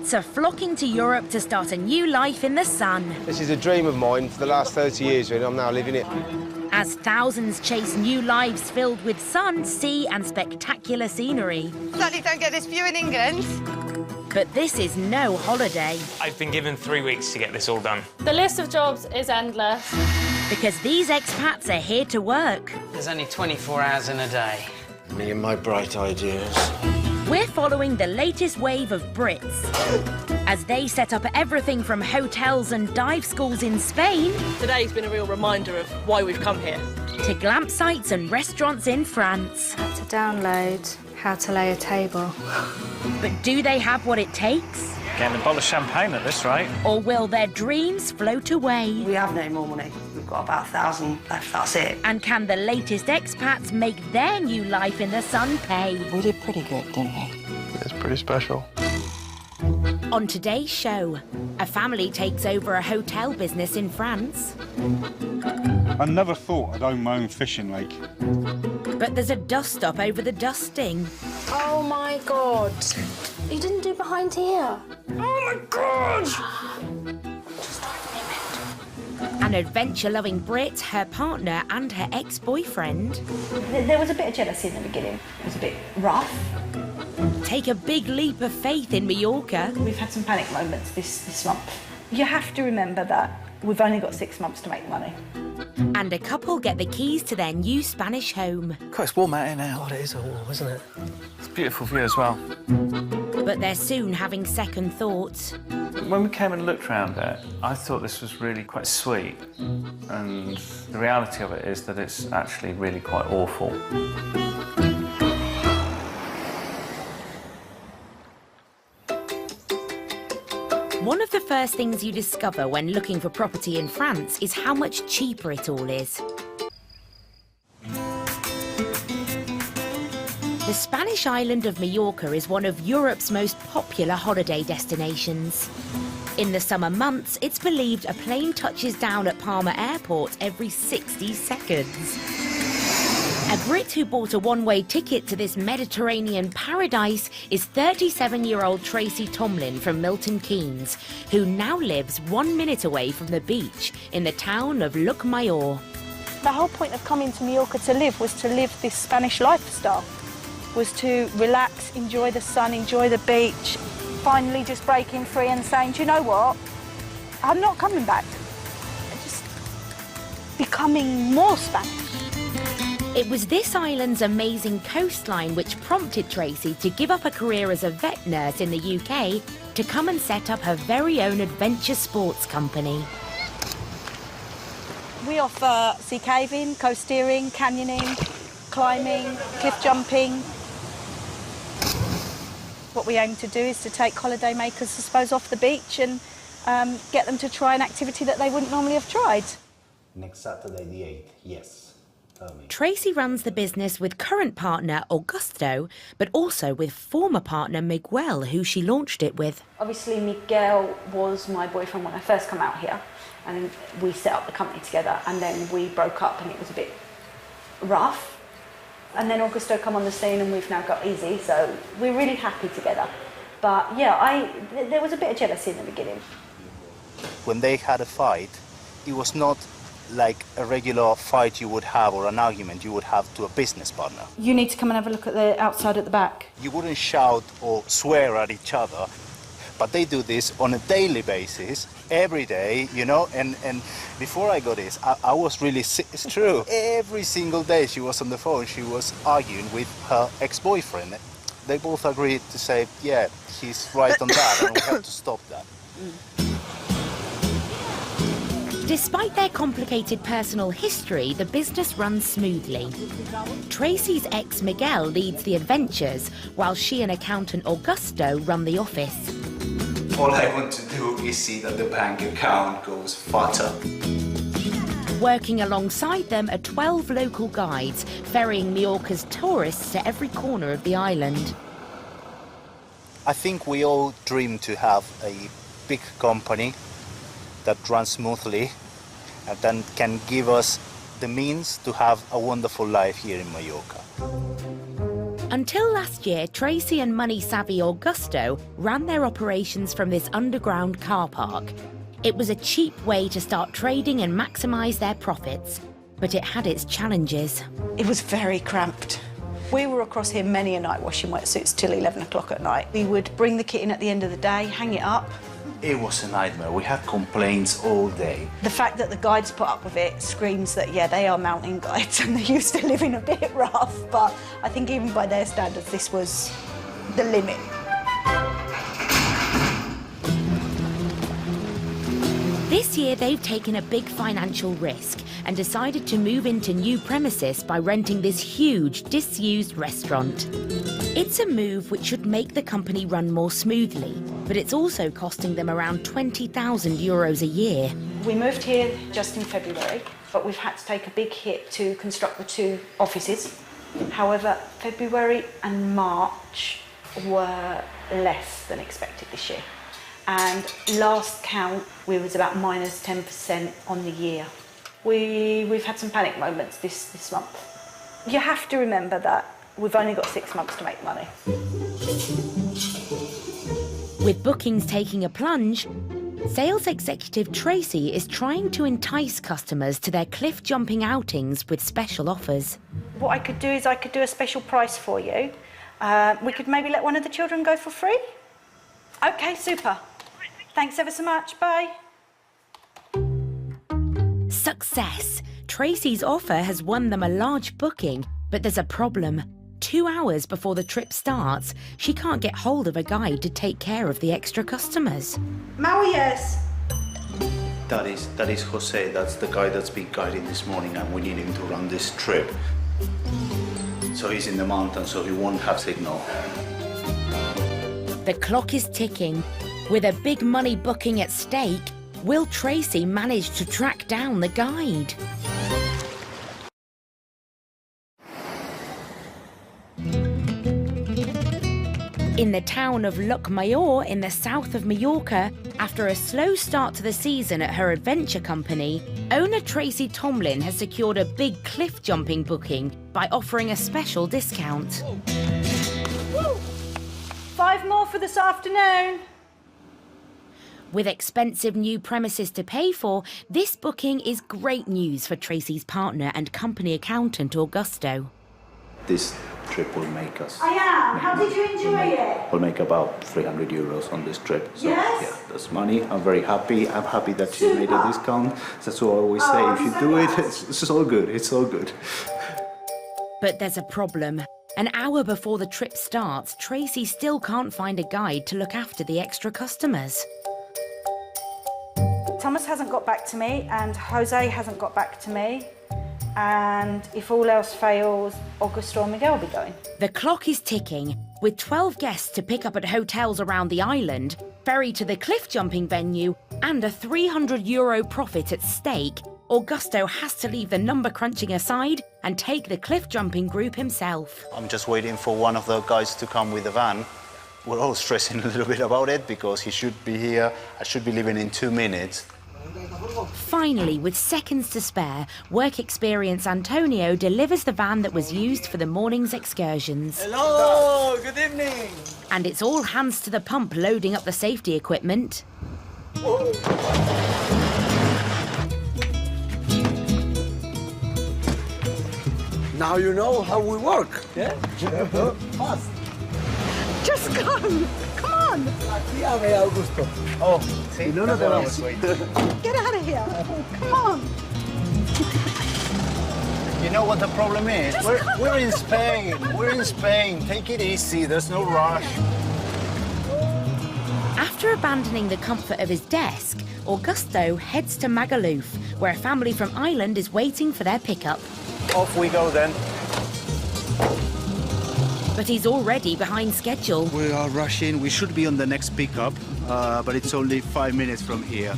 Brits are flocking to Europe to start a new life in the sun. This is a dream of mine for the last 30 years, and I'm now living it. As thousands chase new lives filled with sun, sea and spectacular scenery. Certainly don't get this view in England. But this is no holiday. I've been given 3 weeks to get this all done. The list of jobs is endless. Because these expats are here to work. There's only 24 hours in a day. Me and my bright ideas. We're following the latest wave of Brits as they set up everything from hotels and dive schools in Spain. Today's been a real reminder of why we've come here. To glamp sites and restaurants in France. To download how to lay a table. But do they have what it takes? Getting a bottle of champagne at this rate. Or will their dreams float away? We have no more money. We've got about 1,000 left, that's it. And can the latest expats make their new life in the sun pay? We did pretty good, didn't we? It's pretty special. On today's show, a family takes over a hotel business in France. I never thought I'd own my own fishing lake. But there's a dust-up over the dusting. Oh my God. You didn't do behind here. Oh my God! An adventure-loving Brit, her partner and her ex-boyfriend There was a bit of jealousy in the beginning. It was a bit rough. take a big leap of faith in Mallorca. We've had some panic moments this month. You have to remember that we've only got 6 months to make the money. And a couple get the keys to their new Spanish home. God, it's warm out here now. God, it is warm, isn't it? It's a beautiful view as well. But they're soon having second thoughts. When we came and looked around it, I thought this was really quite sweet. And the reality of it is that it's actually really quite awful. One of the first things you discover when looking for property in France is how much cheaper it all is. The Spanish island of Mallorca is one of Europe's most popular holiday destinations. In the summer months, it's believed a plane touches down at Palma Airport every 60 seconds. A Brit who bought a one-way ticket to this Mediterranean paradise is 37-year-old Tracy Tomlin from Milton Keynes, who now lives 1 minute away from the beach in the town of Llucmajor. The whole point of coming to Mallorca to live was to live this Spanish lifestyle, was to relax, enjoy the sun, enjoy the beach, finally just breaking free and saying, do you know what, I'm not coming back. I'm just becoming more Spanish. It was this island's amazing coastline which prompted Tracy to give up a career as a vet nurse in the UK to come and set up her very own adventure sports company. We offer sea caving, coast steering, canyoning, climbing, cliff jumping. What we aim to do is to take holiday makers, I suppose, off the beach and get them to try an activity that they wouldn't normally have tried. Next Saturday the 8th, yes. Tracy runs the business with current partner Augusto, but also with former partner Miguel, who she launched it with. Obviously, Miguel was my boyfriend when I first come out here, and we set up the company together, and then we broke up and it was a bit rough. And then Augusto come on the scene and we've now got easy, so we're really happy together. But yeah, there was a bit of jealousy in the beginning. When they had a fight, it was not like a regular fight you would have or an argument you would have to a business partner. You need to come and have a look at the outside at the back. You wouldn't shout or swear at each other, but they do this on a daily basis, every day, you know, and before I got this, I was really sick. It's true. Every single day she was on the phone, she was arguing with her ex-boyfriend. They both agreed to say, yeah, he's right on that, and we have to stop that. Despite their complicated personal history, the business runs smoothly. Tracy's ex Miguel leads the adventures, while she and accountant Augusto run the office. All I want to do is see that the bank account goes fatter. Working alongside them are 12 local guides, ferrying Mallorca's tourists to every corner of the island. I think we all dream to have a big company that runs smoothly and then can give us the means to have a wonderful life here in Mallorca. Until last year, Tracy and money-savvy Augusto ran their operations from this underground car park. It was a cheap way to start trading and maximise their profits, but it had its challenges. It was very cramped. We were across here many a night washing wetsuits till 11 o'clock at night. We would bring the kit in at the end of the day, hang it up. It was a nightmare. We had complaints all day. The fact that the guides put up with it screams that, yeah, they are mountain guides and they're used to living a bit rough, but I think even by their standards, this was the limit. This year, they've taken a big financial risk and decided to move into new premises by renting this huge, disused restaurant. It's a move which should make the company run more smoothly, but it's also costing them around €20,000 a year. We moved here just in February, but we've had to take a big hit to construct the 2 offices. However, February and March were less than expected this year. And last count, we was about minus 10% on the year. We've had some panic moments this month. You have to remember that we've only got 6 months to make money. With bookings taking a plunge, sales executive Tracy is trying to entice customers to their cliff jumping outings with special offers. What I could do is I could do a special price for you. We could maybe let one of the children go for free. Okay, super. Thanks ever so much. Bye. Success! Tracy's offer has won them a large booking, but there's a problem. 2 hours before the trip starts, she can't get hold of a guide to take care of the extra customers. Maui, yes. That is Jose. That's the guy that's been guiding this morning, and we need him to run this trip. So he's in the mountains, so he won't have signal. The clock is ticking. With a big money booking at stake, will Tracy manage to track down the guide? In the town of Mayor in the south of Mallorca, after a slow start to the season at her adventure company, owner Tracy Tomlin has secured a big cliff jumping booking by offering a special discount. Woo. 5 more for this afternoon. With expensive new premises to pay for, this booking is great news for Tracy's partner and company accountant, Augusto. This trip will make us... I am. How did you enjoy it? We'll make about €300 on this trip. So, yes? Yeah, that's money. I'm very happy. I'm happy that she made a discount. That's what I always say. If you do it, it's all good. It's all good. But there's a problem. An hour before the trip starts, Tracy still can't find a guide to look after the extra customers. Thomas hasn't got back to me, and Jose hasn't got back to me. And if all else fails, Augusto and Miguel will be going. The clock is ticking. With 12 guests to pick up at hotels around the island, ferry to the cliff jumping venue, and a €300 profit at stake, Augusto has to leave the number crunching aside and take the cliff jumping group himself. I'm just waiting for one of the guys to come with the van. We're all stressing a little bit about it because he should be here. I should be leaving in 2 minutes. Finally, with seconds to spare, work experience Antonio delivers the van that was used for the morning's excursions. Hello, good evening. And it's all hands to the pump loading up the safety equipment. Now you know how we work. Yeah? Fast. Just go! Come on! Guíame, Augusto. Oh, sí. No, no te vamos. Get out of here! Come on! You know what the problem is? We're in Spain. We're in Spain. Take it easy. There's no rush. After abandoning the comfort of his desk, Augusto heads to Magaluf, where a family from Ireland is waiting for their pickup. Off we go then. But he's already behind schedule. We are rushing. We should be on the next pickup, but it's only 5 minutes from here.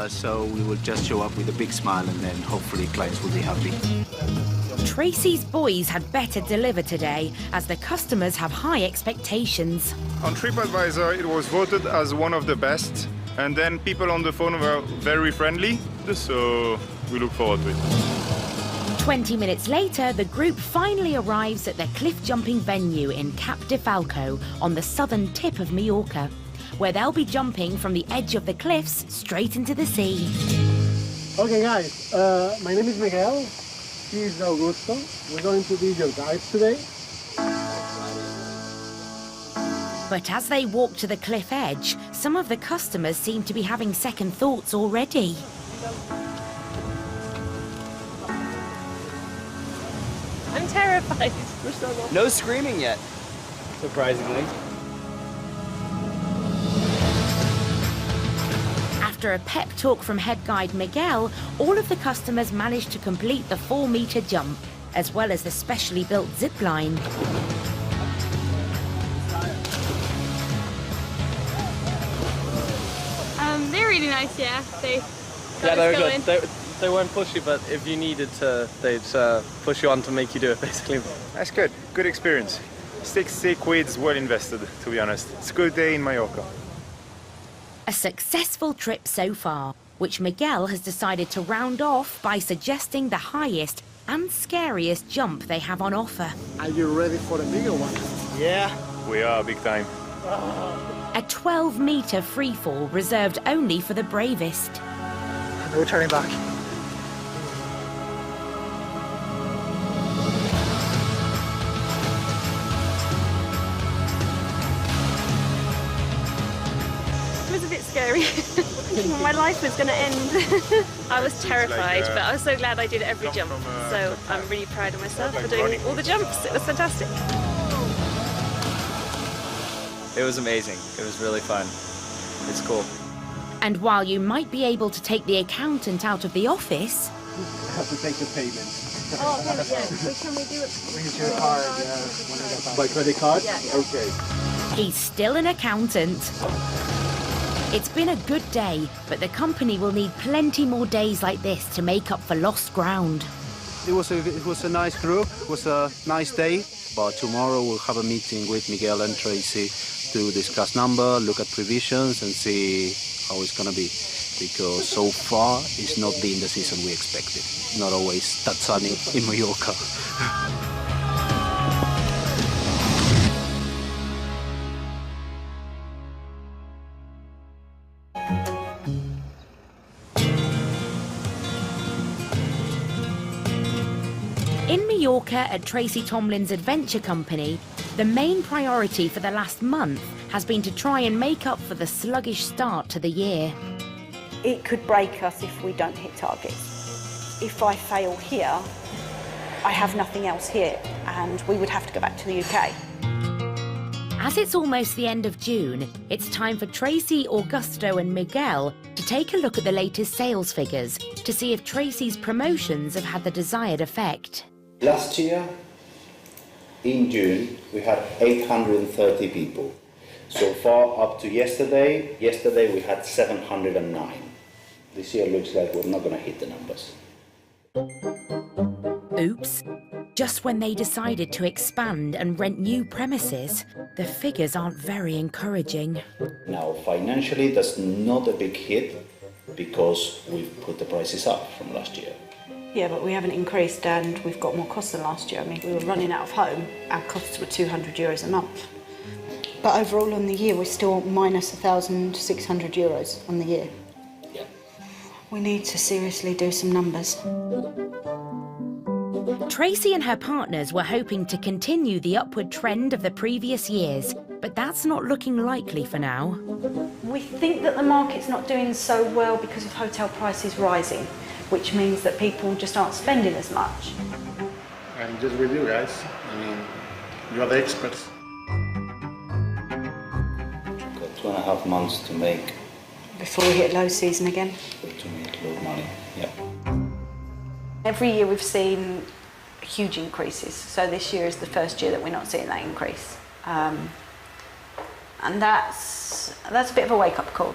So we will just show up with a big smile and then hopefully clients will be happy. Tracy's boys had better deliver today, as the customers have high expectations. On TripAdvisor, it was voted as one of the best. And then people on the phone were very friendly, so we look forward to it. 20 minutes later, the group finally arrives at their cliff jumping venue in Cap de Falco on the southern tip of Mallorca, where they'll be jumping from the edge of the cliffs straight into the sea. Okay guys, my name is Miguel, he's Augusto. We're going to be your guides today. But as they walk to the cliff edge, some of the customers seem to be having second thoughts already. I'm terrified. No screaming yet, surprisingly. After a pep talk from head guide Miguel, all of the customers managed to complete the 4-metre jump, as well as the specially built zip line. They're really nice, yeah. They were good. They weren't pushy, but if you needed to, they'd push you on to make you do it, basically. That's good. Good experience. 60 quid's well invested, to be honest. It's a good day in Mallorca. A successful trip so far, which Miguel has decided to round off by suggesting the highest and scariest jump they have on offer. Are you ready for a bigger one? Yeah. We are, big time. A 12-metre freefall reserved only for the bravest. No turning back. It was a bit scary. My life was going to end. I was terrified, but I was so glad I did every jump. So I'm really proud of myself for doing all the jumps. It was fantastic. It was amazing. It was really fun. It's cool. And while you might be able to take the accountant out of the office... I have to take the payment. Oh, yeah. So can we do it? Bring your card, when I get back. By credit card? Yeah. Okay. He's still an accountant. It's been a good day, but the company will need plenty more days like this to make up for lost ground. It was a nice group, it was a nice day, but tomorrow we'll have a meeting with Miguel and Tracy to discuss number, look at provisions and see how it's going to be. Because so far it's not been the season we expected. Not always that sunny in Mallorca. In Mallorca at Tracy Tomlin's adventure company, the main priority for the last month has been to try and make up for the sluggish start to the year. It could break us if we don't hit targets. If I fail here, I have nothing else here, and we would have to go back to the UK. As it's almost the end of June, it's time for Tracy, Augusto and Miguel to take a look at the latest sales figures to see if Tracy's promotions have had the desired effect. Last year, in June, we had 830 people. So far, up to yesterday we had 709. This year looks like we're not going to hit the numbers. Oops. Just when they decided to expand and rent new premises, the figures aren't very encouraging. Now, financially, that's not a big hit because we've put the prices up from last year. Yeah, but we haven't increased and we've got more costs than last year. I mean, we were running out of home. Our costs were €200 a month. But overall on the year, we're still minus €1,600 on the year. Yeah. We need to seriously do some numbers. Tracy and her partners were hoping to continue the upward trend of the previous years, but that's not looking likely for now. We think that the market's not doing so well because of hotel prices rising, which means that people just aren't spending as much. I'm just with you guys. I mean, you are the experts. Got 2.5 months to make. Before we hit low season again. To make low money, yeah. Every year we've seen huge increases. So this year is the first year that we're not seeing that increase. And that's a bit of a wake-up call.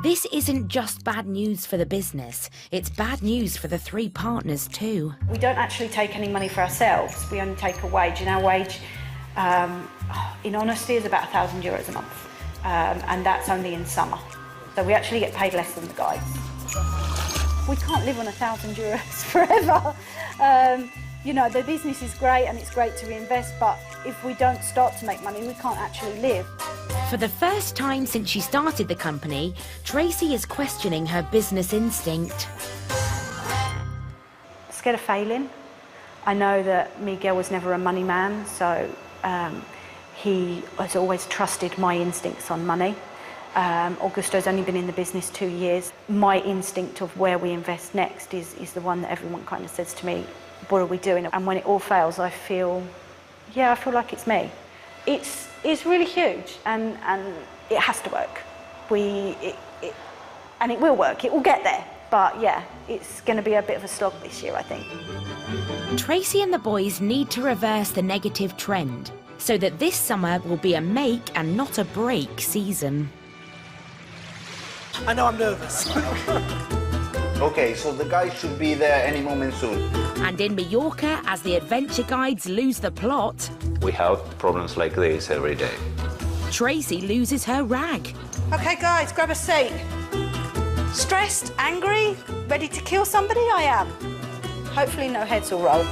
This isn't just bad news for the business, it's bad news for the 3 partners too. We don't actually take any money for ourselves, we only take a wage, and our wage, in honesty, is about €1,000 a month. And that's only in summer. So we actually get paid less than the guys. We can't live on €1,000 forever. You know, the business is great and it's great to reinvest, but if we don't start to make money, we can't actually live. For the first time since she started the company, Tracy is questioning her business instinct. Scared of failing. I know that Miguel was never a money man, so he has always trusted my instincts on money. Augusto's only been in the business 2 years. My instinct of where we invest next is the one that everyone kind of says to me, what are we doing? And when it all fails, I feel like it's me. It's really huge, and it has to work. And it will work, it will get there. But yeah, it's going to be a bit of a slog this year, I think. Tracy and the boys need to reverse the negative trend so that this summer will be a make and not a break season. I know I'm nervous. Okay, so the guys should be there any moment soon. And in Mallorca, as the adventure guides lose the plot, we have problems like this every day. Tracy loses her rag. Okay, guys, grab a seat. Stressed, angry, ready to kill somebody? I am. Hopefully no heads will roll.